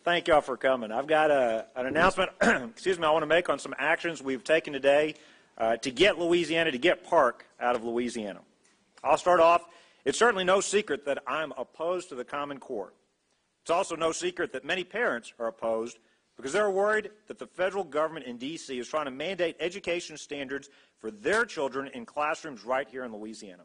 Thank y'all for coming. I've got an announcement excuse me, I want to make on some actions we've taken today to get Louisiana, to get PARCC out of Louisiana. I'll start off. It's certainly no secret that I'm opposed to the Common Core. It's also no secret that many parents are opposed because they're worried that the federal government in D.C. is trying to mandate education standards for their children in classrooms right here in Louisiana.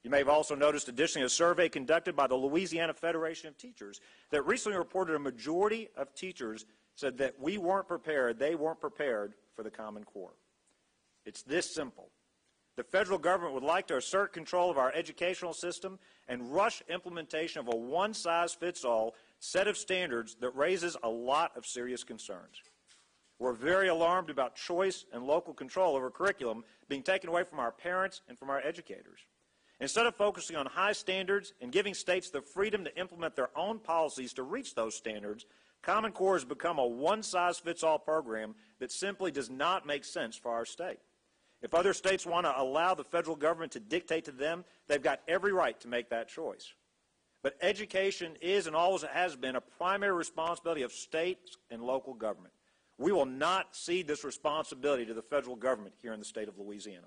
You may have also noticed, additionally, a survey conducted by the Louisiana Federation of Teachers that recently reported a majority of teachers said that we weren't prepared, they weren't prepared for the Common Core. It's this simple. The federal government would like to assert control of our educational system and rush implementation of a one-size-fits-all set of standards that raises a lot of serious concerns. We're very alarmed about choice and local control over curriculum being taken away from our parents and from our educators. Instead of focusing on high standards and giving states the freedom to implement their own policies to reach those standards, Common Core has become a one-size-fits-all program that simply does not make sense for our state. If other states want to allow the federal government to dictate to them, they've got every right to make that choice. But education is and always has been a primary responsibility of states and local government. We will not cede this responsibility to the federal government here in the state of Louisiana.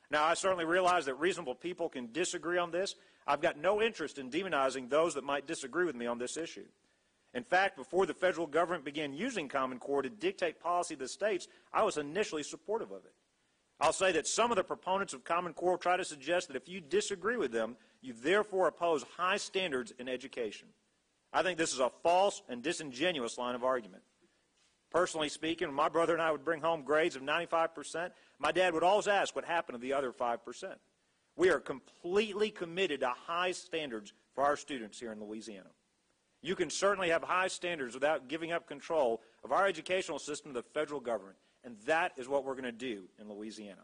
Now, I certainly realize that reasonable people can disagree on this. I've got no interest in demonizing those that might disagree with me on this issue. In fact, before the federal government began using Common Core to dictate policy to the states, I was initially supportive of it. I'll say that some of the proponents of Common Core try to suggest that if you disagree with them, you therefore oppose high standards in education. I think this is a false and disingenuous line of argument. Personally speaking, when my brother and I would bring home grades of 95%, my dad would always ask what happened to the other 5%. We are completely committed to high standards for our students here in Louisiana. You can certainly have high standards without giving up control of our educational system to the federal government, and that is what we're going to do in Louisiana.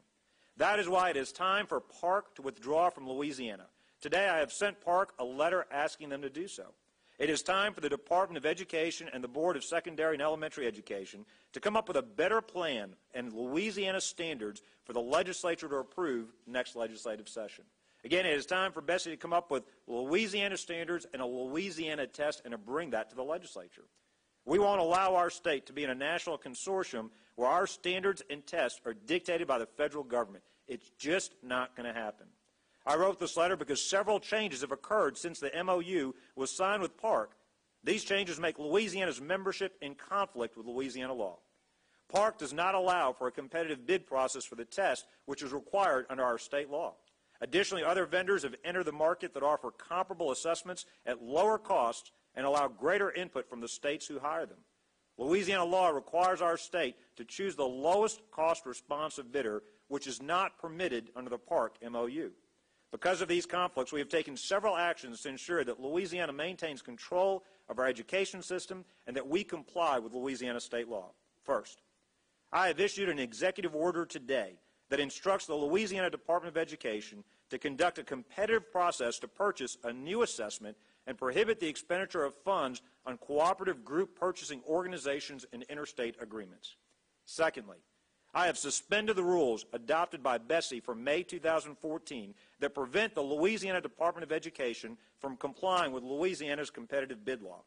That is why it is time for PARCC to withdraw from Louisiana. Today I have sent PARCC a letter asking them to do so. It is time for the Department of Education and the Board of Secondary and Elementary Education to come up with a better plan and Louisiana standards for the legislature to approve next legislative session. Again, it is time for Bessie to come up with Louisiana standards and a Louisiana test and to bring that to the legislature. We won't allow our state to be in a national consortium where our standards and tests are dictated by the federal government. It's just not going to happen. I wrote this letter because several changes have occurred since the MOU was signed with PARCC. These changes make Louisiana's membership in conflict with Louisiana law. PARCC does not allow for a competitive bid process for the test, which is required under our state law. Additionally, other vendors have entered the market that offer comparable assessments at lower costs and allow greater input from the states who hire them. Louisiana law requires our state to choose the lowest cost responsive bidder, which is not permitted under the PARCC MOU. Because of these conflicts, we have taken several actions to ensure that Louisiana maintains control of our education system and that we comply with Louisiana state law. First, I have issued an executive order today that instructs the Louisiana Department of Education to conduct a competitive process to purchase a new assessment and prohibit the expenditure of funds on cooperative group purchasing organizations and interstate agreements. Secondly, I have suspended the rules adopted by Bessie from May 2014 that prevent the Louisiana Department of Education from complying with Louisiana's competitive bid law.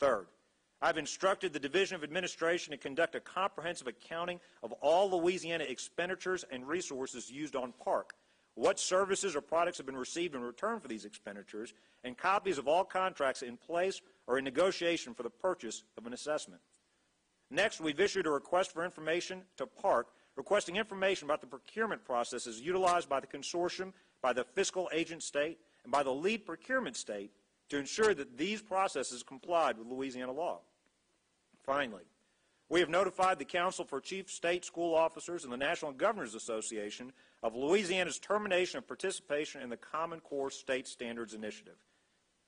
Third, I've instructed the Division of Administration to conduct a comprehensive accounting of all Louisiana expenditures and resources used on PARCC, what services or products have been received in return for these expenditures, and copies of all contracts in place or in negotiation for the purchase of an assessment. Next, we've issued a request for information to PARCC requesting information about the procurement processes utilized by the consortium, by the fiscal agent state, and by the lead procurement state to ensure that these processes complied with Louisiana law. Finally, we have notified the Council for Chief State School Officers and the National Governors Association of Louisiana's termination of participation in the Common Core State Standards Initiative.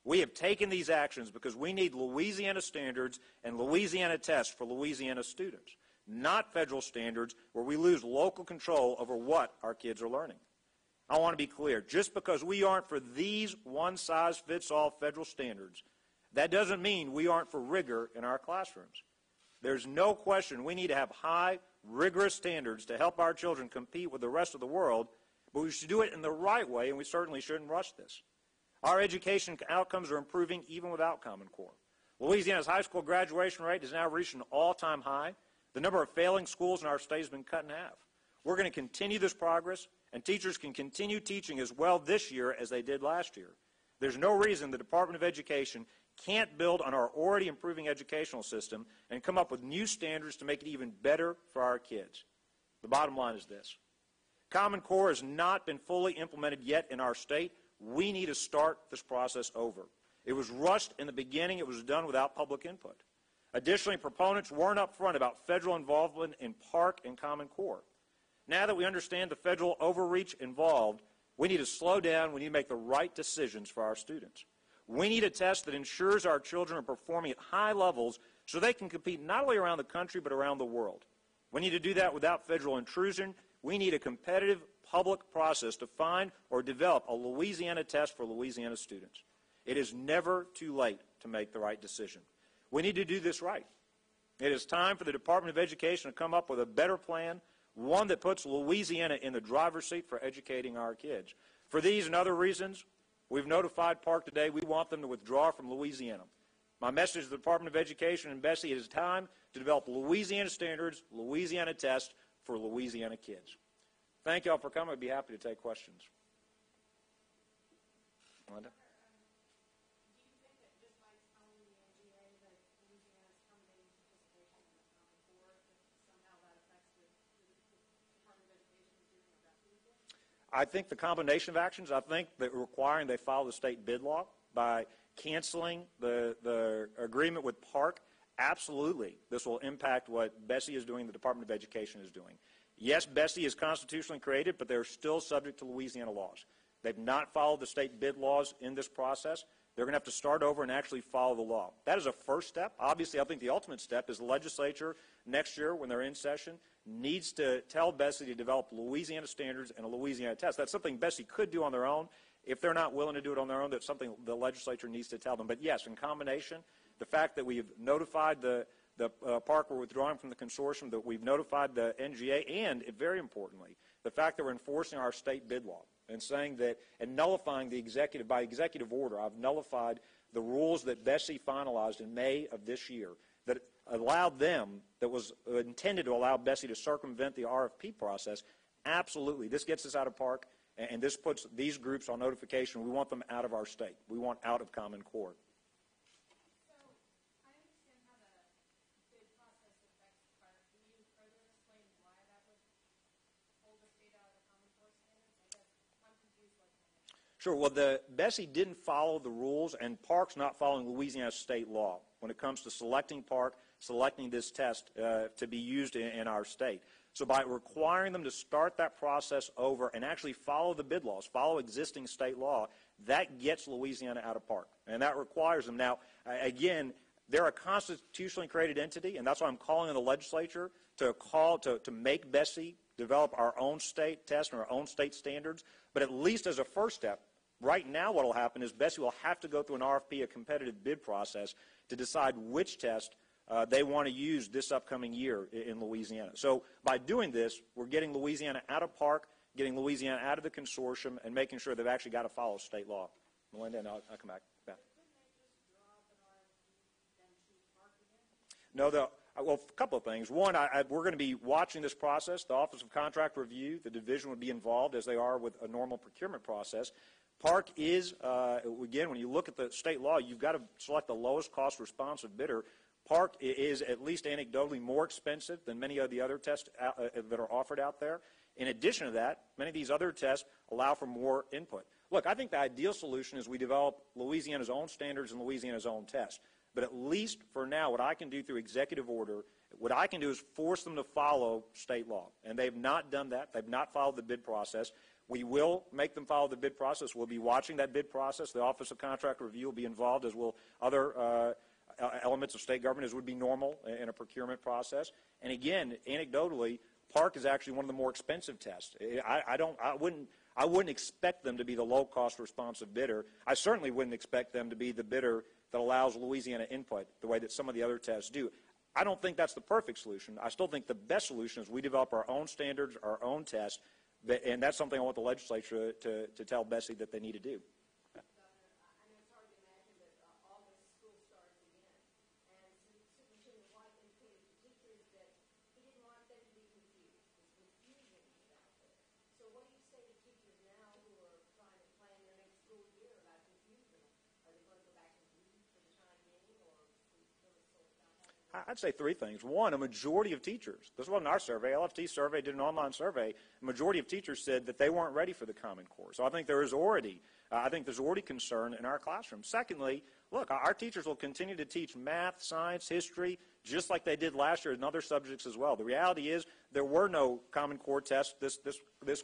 We have taken these actions because we need Louisiana standards and Louisiana tests for Louisiana students, not federal standards where we lose local control over what our kids are learning. I want to be clear, just because we aren't for these one-size-fits-all federal standards, that doesn't mean we aren't for rigor in our classrooms. There's no question we need to have high, rigorous standards to help our children compete with the rest of the world, but we should do it in the right way, and we certainly shouldn't rush this. Our education outcomes are improving even without Common Core. Louisiana's high school graduation rate has now reached an all-time high. The number of failing schools in our state has been cut in half. We're going to continue this progress, and teachers can continue teaching as well this year as they did last year. There's no reason the Department of Education can't build on our already improving educational system and come up with new standards to make it even better for our kids. The bottom line is this. Common Core has not been fully implemented yet in our state. We need to start this process over. It was rushed in the beginning. It was done without public input. Additionally, proponents weren't upfront about federal involvement in PARCC and Common Core. Now that we understand the federal overreach involved, we need to slow down. We need to make the right decisions for our students. We need a test that ensures our children are performing at high levels so they can compete not only around the country but around the world. We need to do that without federal intrusion. We need a competitive public process to find or develop a Louisiana test for Louisiana students. It is never too late to make the right decision. We need to do this right. It is time for the Department of Education to come up with a better plan, one that puts Louisiana in the driver's seat for educating our kids. For these and other reasons, we've notified PARCC today we want them to withdraw from Louisiana. My message to the Department of Education and Bessie, it is time to develop Louisiana standards, Louisiana tests for Louisiana kids. Thank you all for coming. I'd be happy to take questions. Linda? I think the combination of actions, I think that requiring they follow the state bid law by canceling the agreement with PARCC, absolutely this will impact what Bessie is doing, the Department of Education is doing. Yes, Bessie is constitutionally created, but they're still subject to Louisiana laws. They've not followed the state bid laws in this process. They're going to have to start over and actually follow the law. That is a first step. Obviously, I think the ultimate step is the legislature next year when they're in session needs to tell Bessie to develop Louisiana standards and a Louisiana test. That's something Bessie could do on their own. If they're not willing to do it on their own, that's something the legislature needs to tell them. But yes, in combination, the fact that we've notified the PARCC we're withdrawing from the consortium, that we've notified the NGA, and very importantly, the fact that we're enforcing our state bid law and saying that, and nullifying the executive, by executive order, I've nullified the rules that Bessie finalized in May of this year that allowed them, that was intended to allow Bessie to circumvent the RFP process. Absolutely. This gets us out of PARCC, and this puts these groups on notification. We want them out of our state. We want out of Common Core. So I understand how the bid process affects PARCC. Can you further explain why that would hold the state out of the Common Core standards? I guess I'm confused what that is. Sure. Well, Bessie didn't follow the rules, and PARCC's not following Louisiana state law when it comes to selecting PARCC, selecting this test to be used in our state. So by requiring them to start that process over and actually follow the bid laws, follow existing state law, that gets Louisiana out of PARCC. And that requires them. Now, again, they're a constitutionally created entity, and that's why I'm calling on the legislature to make Bessie develop our own state test and our own state standards. But at least as a first step, right now what will happen is Bessie will have to go through an RFP, a competitive bid process, to decide which test they want to use this upcoming year in Louisiana. So by doing this, we're getting Louisiana out of PARCC, getting Louisiana out of the consortium, and making sure they've actually got to follow state law. Melinda, and I'll come back. Beth. No, well, a couple of things. One, we're going to be watching this process. The Office of Contract Review, the division would be involved as they are with a normal procurement process. PARCC is, again, when you look at the state law, you've got to select the lowest cost responsive bidder. PARCC is at least anecdotally more expensive than many of the other tests that are offered out there. In addition to that, many of these other tests allow for more input. Look, I think the ideal solution is we develop Louisiana's own standards and Louisiana's own tests. But at least for now, what I can do through executive order, what I can do is force them to follow state law. And they've not done that. They've not followed the bid process. We will make them follow the bid process. We'll be watching that bid process. The Office of Contract Review will be involved, as will other elements of state government, as would be normal in a procurement process. And again, anecdotally, PARCC is actually one of the more expensive tests. I wouldn't expect them to be the low-cost responsive bidder. I certainly wouldn't expect them to be the bidder that allows Louisiana input the way that some of the other tests do. I don't think that's the perfect solution. I still think the best solution is we develop our own standards, our own tests, and that's something I want the legislature to tell Bessie that they need to do. Governor, I know it's hard to imagine, but August school starts again. I'd say three things. One, a majority of teachers, this wasn't our survey, LFT survey did an online survey, a majority of teachers said that they weren't ready for the Common Core. So I think there's already concern in our classroom. Secondly, look, our teachers will continue to teach math, science, history, just like they did last year in other subjects as well. The reality is there were no Common Core tests this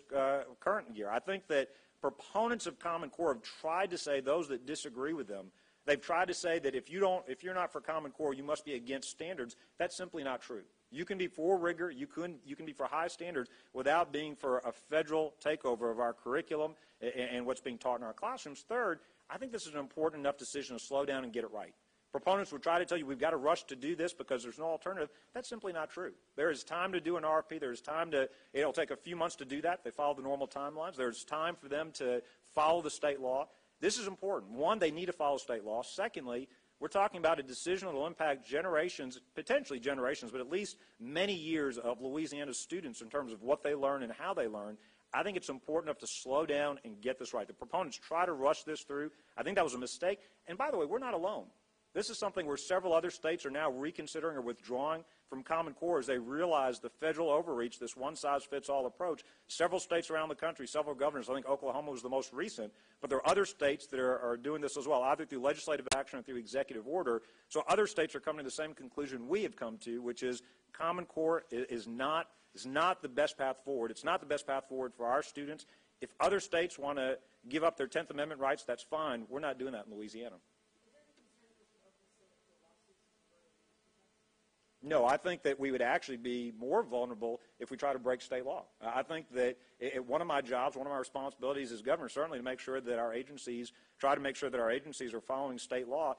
current year. I think that proponents of Common Core have tried to say, those that disagree with them, they've tried to say that if you're not for Common Core, you must be against standards. That's simply not true. You can be for rigor, you can be for high standards without being for a federal takeover of our curriculum and what's being taught in our classrooms. Third, I think this is an important enough decision to slow down and get it right. Proponents would try to tell you we've got to rush to do this because there's no alternative. That's simply not true. There is time to do an RFP. There's time to, it'll take a few months to do that. They follow the normal timelines. There's time for them to follow the state law. This is important. One, they need to follow state law. Secondly, we're talking about a decision that will impact generations, potentially generations, but at least many years of Louisiana's students in terms of what they learn and how they learn. I think it's important enough to slow down and get this right. The proponents try to rush this through. I think that was a mistake. And by the way, we're not alone. This is something where several other states are now reconsidering or withdrawing from Common Core as they realize the federal overreach, this one-size-fits-all approach. Several states around the country, several governors, I think Oklahoma was the most recent, but there are other states that are doing this as well, either through legislative action or through executive order. So other states are coming to the same conclusion we have come to, which is Common Core is not the best path forward. It's not the best path forward for our students. If other states want to give up their 10th Amendment rights, that's fine. We're not doing that in Louisiana. No, I think that we would actually be more vulnerable if we try to break state law. I think that one of my jobs, one of my responsibilities as governor, certainly to make sure that our agencies, try to make sure that our agencies are following state law.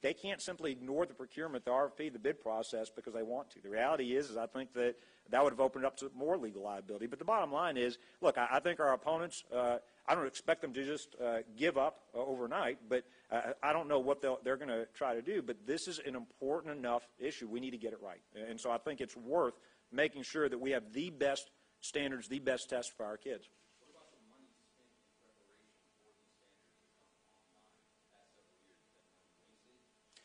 They can't simply ignore the procurement, the RFP, the bid process because they want to. The reality is I think that would have opened up to more legal liability. But the bottom line is, look, I think our opponents, I don't expect them to just give up overnight, but I don't know what they're going to try to do. But this is an important enough issue. We need to get it right. And so I think it's worth making sure that we have the best standards, the best tests for our kids.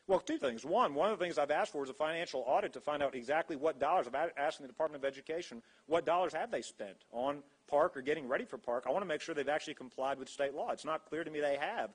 Well, two things. One of the things I've asked for is a financial audit to find out exactly what dollars. I'm asking the Department of Education, what dollars have they spent on PARCC or getting ready for PARCC? I want to make sure they've actually complied with state law. It's not clear to me they have,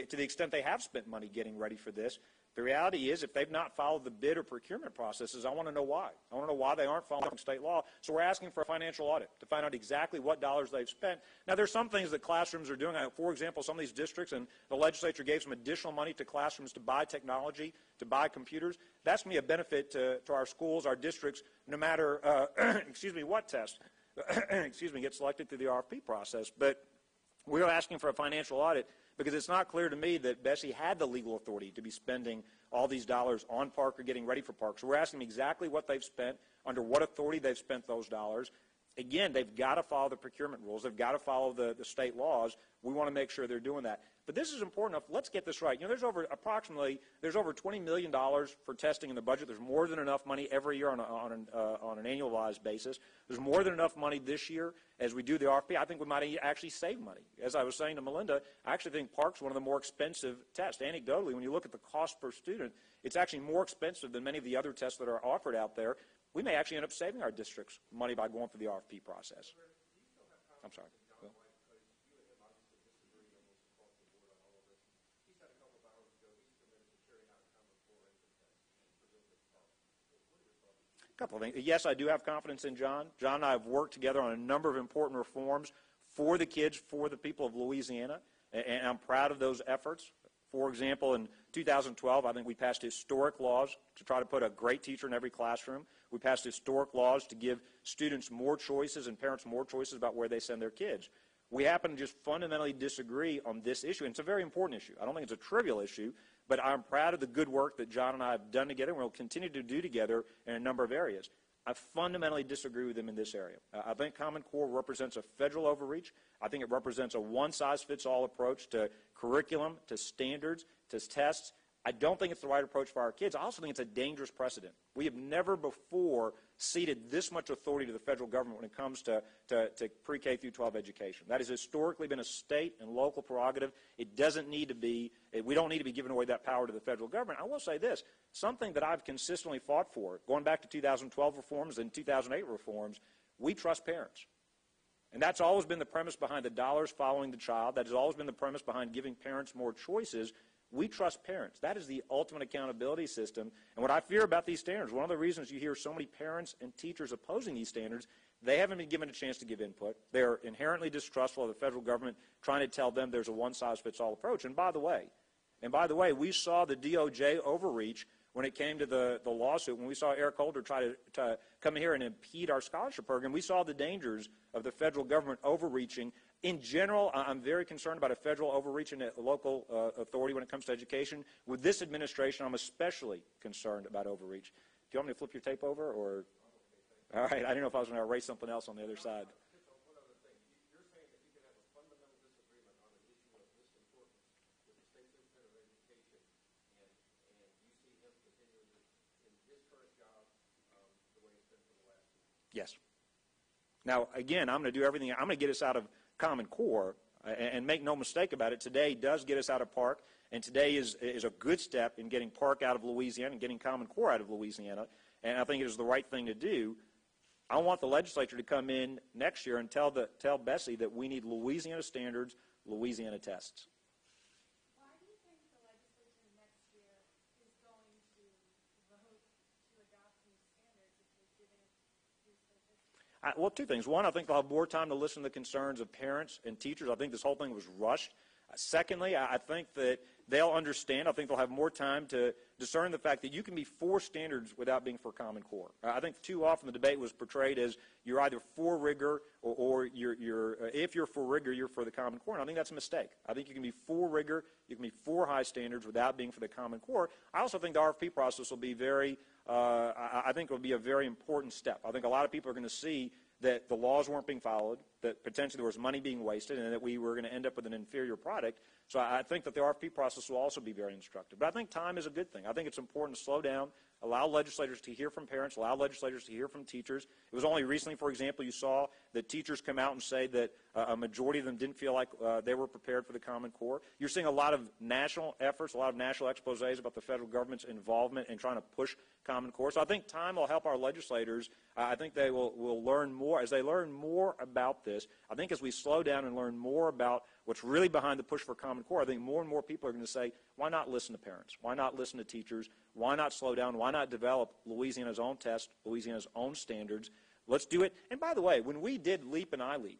to the extent they have spent money getting ready for this. The reality is if they've not followed the bid or procurement processes, I want to know why. I want to know why they aren't following state law. So we're asking for a financial audit to find out exactly what dollars they've spent. Now, there's some things that classrooms are doing. For example, some of these districts, and the legislature gave some additional money to classrooms to buy technology, to buy computers. That's going to be a benefit to our schools, our districts, no matter, what test, gets selected through the RFP process. But we're asking for a financial audit because it's not clear to me that Bessie had the legal authority to be spending all these dollars on PARCC or getting ready for PARCC. So we're asking them exactly what they've spent, under what authority they've spent those dollars. Again, they've got to follow the procurement rules. They've got to follow the state laws. We want to make sure they're doing that. But this is important enough. Let's get this right. You know, there's over $20 million for testing in the budget. There's more than enough money every year on an annualized basis. There's more than enough money this year as we do the RFP. I think we might actually save money. As I was saying to Melinda, I actually think PARCC's one of the more expensive tests. Anecdotally, when you look at the cost per student, it's actually more expensive than many of the other tests that are offered out there. We may actually end up saving our districts money by going through the RFP process. I'm sorry. Well, a couple of things. Yes, I do have confidence in John. John and I have worked together on a number of important reforms for the kids, for the people of Louisiana, and I'm proud of those efforts. For example, in 2012, I think we passed historic laws to try to put a great teacher in every classroom. We passed historic laws to give students more choices and parents more choices about where they send their kids. We happen to just fundamentally disagree on this issue, and it's a very important issue. I don't think it's a trivial issue, but I'm proud of the good work that John and I have done together, and we'll continue to do together in a number of areas. I fundamentally disagree with him in this area. I think Common Core represents a federal overreach. I think it represents a one-size-fits-all approach to curriculum, to standards, to tests. I don't think it's the right approach for our kids. I also think it's a dangerous precedent. We have never before ceded this much authority to the federal government when it comes to pre-K through 12 education. That has historically been a state and local prerogative. It doesn't need to be, we don't need to be giving away that power to the federal government. I will say this, something that I've consistently fought for, going back to 2012 reforms and 2008 reforms, we trust parents. And that's always been the premise behind the dollars following the child. That has always been the premise behind giving parents more choices. We trust parents. That is the ultimate accountability system. And what I fear about these standards, one of the reasons you hear so many parents and teachers opposing these standards, they haven't been given a chance to give input. They're inherently distrustful of the federal government trying to tell them there's a one-size-fits-all approach. And by the way, we saw the DOJ overreach when it came to the lawsuit. When we saw Eric Holder try to come here and impede our scholarship program, we saw the dangers of the federal government overreaching. In general, I'm very concerned about a federal overreach in a local authority when it comes to education. With this administration, I'm especially concerned about overreach. Do you want me to flip your tape over? Or? All right, I didn't know if I was going to erase something else on the other side. Yes. Now, again, I'm going to do everything. I'm going to get us out of Common Core, and make no mistake about it, today does get us out of PARCC, and today is a good step in getting PARCC out of Louisiana and getting Common Core out of Louisiana, and I think it is the right thing to do. I want the legislature to come in next year and tell Bessie that we need Louisiana standards, Louisiana tests. Why do you think the legislature next year is going to vote to adopt these standards if they didn't do so this year? Well, two things. One, I think they'll have more time to listen to the concerns of parents and teachers. I think this whole thing was rushed. Secondly, I think that they'll understand. I think they'll have more time to discern the fact that you can be for standards without being for Common Core. I think too often the debate was portrayed as you're either for rigor or if you're for rigor, you're for the Common Core. And I think that's a mistake. I think you can be for rigor, you can be for high standards without being for the Common Core. I also think the RFP process will be I think it will be a very important step. I think a lot of people are going to see that the laws weren't being followed, that potentially there was money being wasted, and that we were going to end up with an inferior product. So I think that the RFP process will also be very instructive. But I think time is a good thing. I think it's important to slow down, allow legislators to hear from parents, allow legislators to hear from teachers. It was only recently, for example, you saw that teachers come out and say that a majority of them didn't feel like they were prepared for the Common Core. You're seeing a lot of national efforts, a lot of national exposés about the federal government's involvement in trying to push Common Core. So I think time will help our legislators. I think they will learn more. As they learn more about this, I think as we slow down and learn more about what's really behind the push for Common Core, I think more and more people are going to say, why not listen to parents? Why not listen to teachers? Why not slow down? Why not develop Louisiana's own test, Louisiana's own standards? Let's do it. And by the way, when we did LEAP and iLEAP,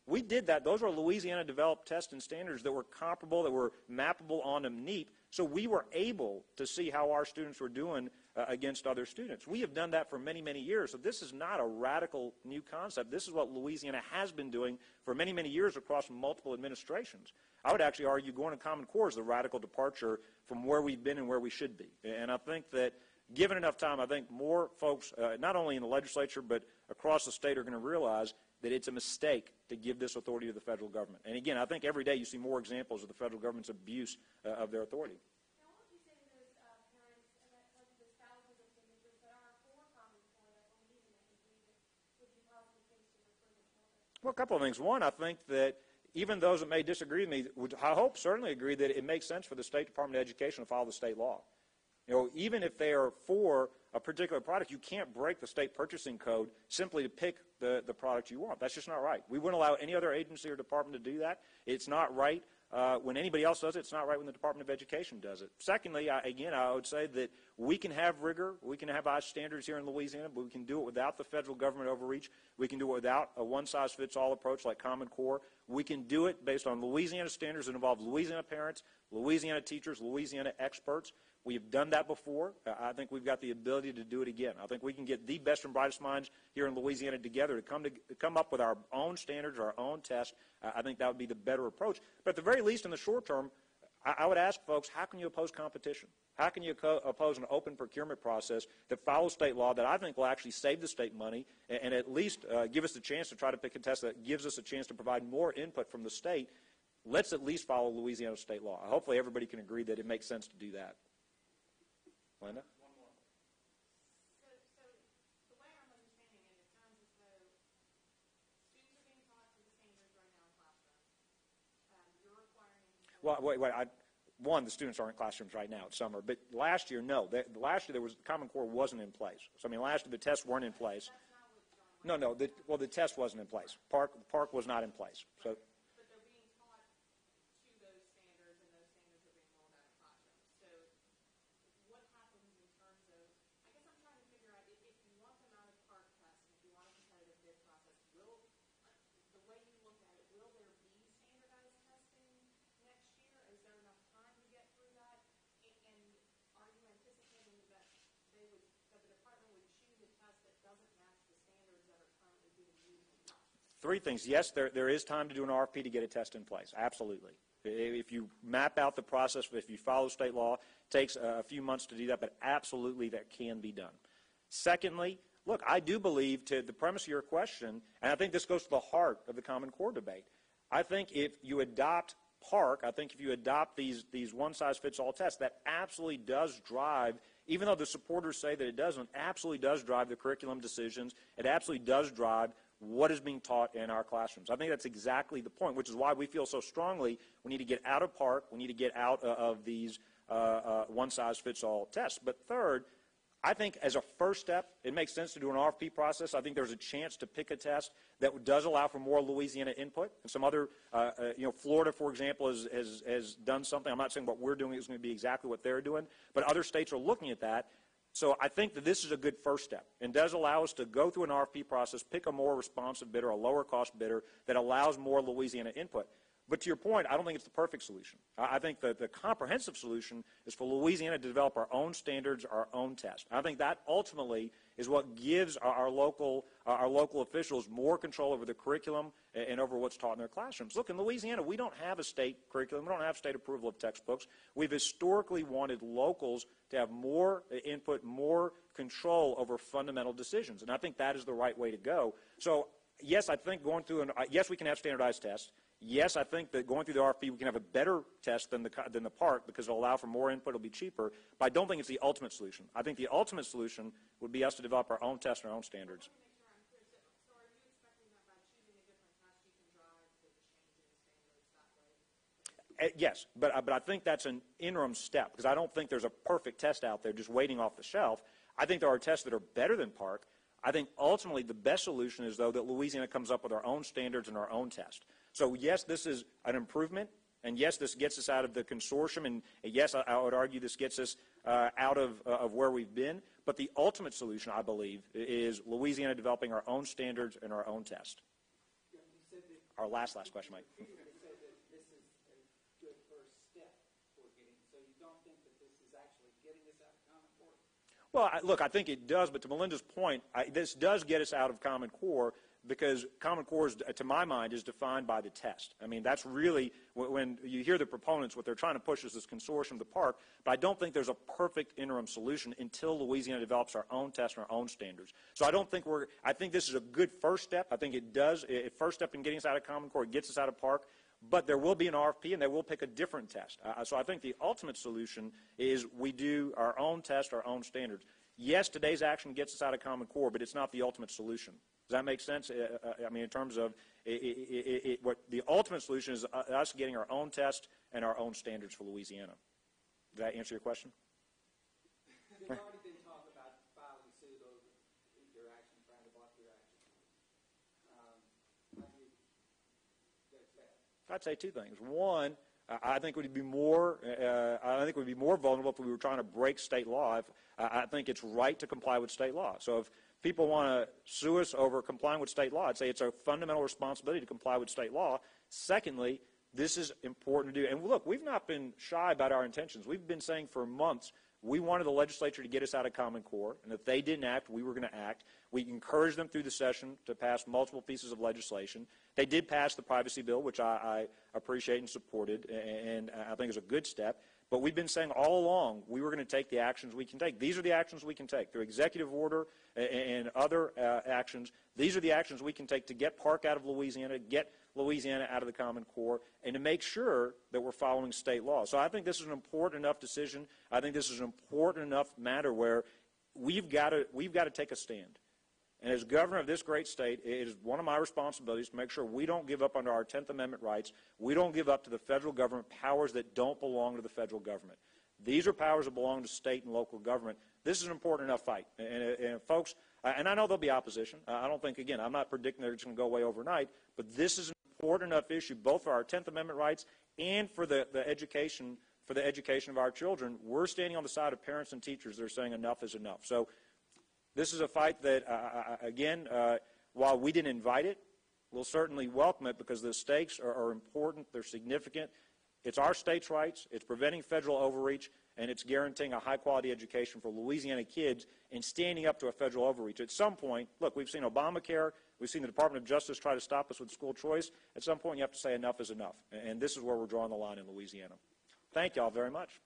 we did that. Those were Louisiana-developed tests and standards that were comparable, that were mappable onto NEEP, so we were able to see how our students were doing against other students. We have done that for many, many years, so this is not a radical new concept. This is what Louisiana has been doing for many, many years across multiple administrations. I would actually argue going to Common Core is the radical departure from where we've been and where we should be. And I think that given enough time, I think more folks, not only in the legislature but across the state, are going to realize that it's a mistake to give this authority to the federal government. And again, I think every day you see more examples of the federal government's abuse of their authority. Now, what would you say to those parents, like those thousands of signatures that are for Common Core that believe in it and believe it would be positive things to refer their children? Well, a couple of things. One, I think that even those that may disagree with me would, I hope, certainly agree that it makes sense for the State Department of Education to follow the state law. You know, even if they are for a particular product, you can't break the state purchasing code simply to pick the product you want. That's just not right. We wouldn't allow any other agency or department to do that. It's not right when anybody else does it. It's not right when the Department of Education does it. Secondly, I would say that we can have rigor, we can have high standards here in Louisiana, but we can do it without the federal government overreach. We can do it without a one-size-fits-all approach like Common Core. We can do it based on Louisiana standards that involve Louisiana parents, Louisiana teachers, Louisiana experts. We have done that before. I think we've got the ability to do it again. I think we can get the best and brightest minds here in Louisiana together to come up with our own standards, our own tests. I think that would be the better approach. But at the very least, in the short term, I would ask folks, how can you oppose competition? How can you oppose an open procurement process that follows state law that I think will actually save the state money and at least give us the chance to try to pick a test that gives us a chance to provide more input from the state? Let's at least follow Louisiana state law. Hopefully everybody can agree that it makes sense to do that. Linda? So the way I'm understanding it, it sounds as though students are being taught to the standards right now in classrooms. You're requiring them to Well, wait. One, the students aren't in classrooms right now. It's summer. But last year, no. Last year, Common Core wasn't in place. So, I mean, last year the tests weren't in place. That's not what John No. Well, the test wasn't in place. PARCC was not in place. So, But they're being taught to those standards, and those standards are being rolled out in classrooms. So what happens in terms of, I guess I'm trying to figure out, if you want them out of PARCC tests, and if you want a competitive bid process, the way you look at it, will there be standardized testing next year? Is there enough time to get through that? And are you anticipating that the department would choose a test that doesn't match the standards that are currently being used in classrooms? three things. Yes, there is time to do an RFP to get a test in place. Absolutely. If you map out the process, if you follow state law, it takes a few months to do that, but absolutely that can be done. Secondly, look, I do believe, to the premise of your question, and I think this goes to the heart of the Common Core debate, I think if you adopt PARCC, I think if you adopt these one-size-fits-all tests, that absolutely does drive, even though the supporters say that it doesn't, absolutely does drive the curriculum decisions. It absolutely does drive what is being taught in our classrooms. I think that's exactly the point, which is why we feel so strongly we need to get out of PARCC, we need to get out of these one-size-fits-all tests. But third, I think as a first step, it makes sense to do an RFP process. I think there's a chance to pick a test that does allow for more Louisiana input. And some other, Florida, for example, has done something. I'm not saying what we're doing is going to be exactly what they're doing, but other states are looking at that. So I think that this is a good first step and does allow us to go through an RFP process, pick a more responsive bidder, a lower cost bidder that allows more Louisiana input. But to your point, I don't think it's the perfect solution. I think that the comprehensive solution is for Louisiana to develop our own standards, our own test. I think that ultimately is what gives our local officials more control over the curriculum and over what's taught in their classrooms. Look, in Louisiana, we don't have a state curriculum. We don't have state approval of textbooks. We've historically wanted locals to have more input, more control over fundamental decisions. And I think that is the right way to go. So, yes, I think yes, we can have standardized tests. Yes, I think that going through the RFP, we can have a better test than the PARCC because it'll allow for more input, it'll be cheaper, but I don't think it's the ultimate solution. I think the ultimate solution would be us to develop our own tests and our own standards. Let me make sure I'm clear. So are you expecting that by choosing a different test, you can drive the change in standards that way? Yes, but I think that's an interim step because I don't think there's a perfect test out there just waiting off the shelf. I think there are tests that are better than PARCC. I think ultimately the best solution is, though, that Louisiana comes up with our own standards and our own test. So, yes, this is an improvement, and yes, this gets us out of the consortium, and yes, I would argue this gets us out of where we've been. But the ultimate solution, I believe, is Louisiana developing our own standards and our own test. Our last question, Mike. You said that this is a good first step toward getting, so you don't think that this is actually getting us out of Common Core? Well, look, I think it does, but to Melinda's point, this does get us out of Common Core because Common Core, to my mind, is defined by the test. I mean, that's really, when you hear the proponents, what they're trying to push is this consortium, the PARCC, but I don't think there's a perfect interim solution until Louisiana develops our own tests and our own standards. So I think this is a good first step. I think it does, first step in getting us out of Common Core, it gets us out of PARCC, but there will be an RFP and they will pick a different test. So I think the ultimate solution is we do our own test, our own standards. Yes, today's action gets us out of Common Core, but it's not the ultimate solution. Does that make sense? I mean, in terms of what the ultimate solution is us getting our own test and our own standards for Louisiana. Did that answer your question? There's already been talk about filing suit over your action, trying to block your action. How do you judge that? I'd say two things. One, I think we'd be more. I think we'd be more vulnerable if we were trying to break state law. I think it's right to comply with state law. So if people want to sue us over complying with state law, I'd say it's a fundamental responsibility to comply with state law. Secondly, this is important to do. And look, we've not been shy about our intentions. We've been saying for months we wanted the legislature to get us out of Common Core, and if they didn't act, we were going to act. We encouraged them through the session to pass multiple pieces of legislation. They did pass the privacy bill, which I appreciate and supported, and I think is a good step. But we've been saying all along we were going to take the actions we can take. These are the actions we can take through executive order and other actions. These are the actions we can take to get PARCC out of Louisiana, get Louisiana out of the Common Core, and to make sure that we're following state law. So I think this is an important enough decision. I think this is an important enough matter where we've got to take a stand. And as governor of this great state, it is one of my responsibilities to make sure we don't give up under our 10th Amendment rights. We don't give up to the federal government powers that don't belong to the federal government. These are powers that belong to state and local government. This is an important enough fight. And folks, and I know there'll be opposition. I don't think, again, I'm not predicting that it's going to go away overnight, but this is an important enough issue both for our 10th Amendment rights and for the education of our children. We're standing on the side of parents and teachers that are saying enough is enough. So this is a fight that, again, while we didn't invite it, we'll certainly welcome it because the stakes are important, they're significant. It's our state's rights, it's preventing federal overreach, and it's guaranteeing a high-quality education for Louisiana kids and standing up to a federal overreach. At some point, look, we've seen Obamacare, we've seen the Department of Justice try to stop us with school choice. At some point, you have to say enough is enough, and this is where we're drawing the line in Louisiana. Thank you all very much.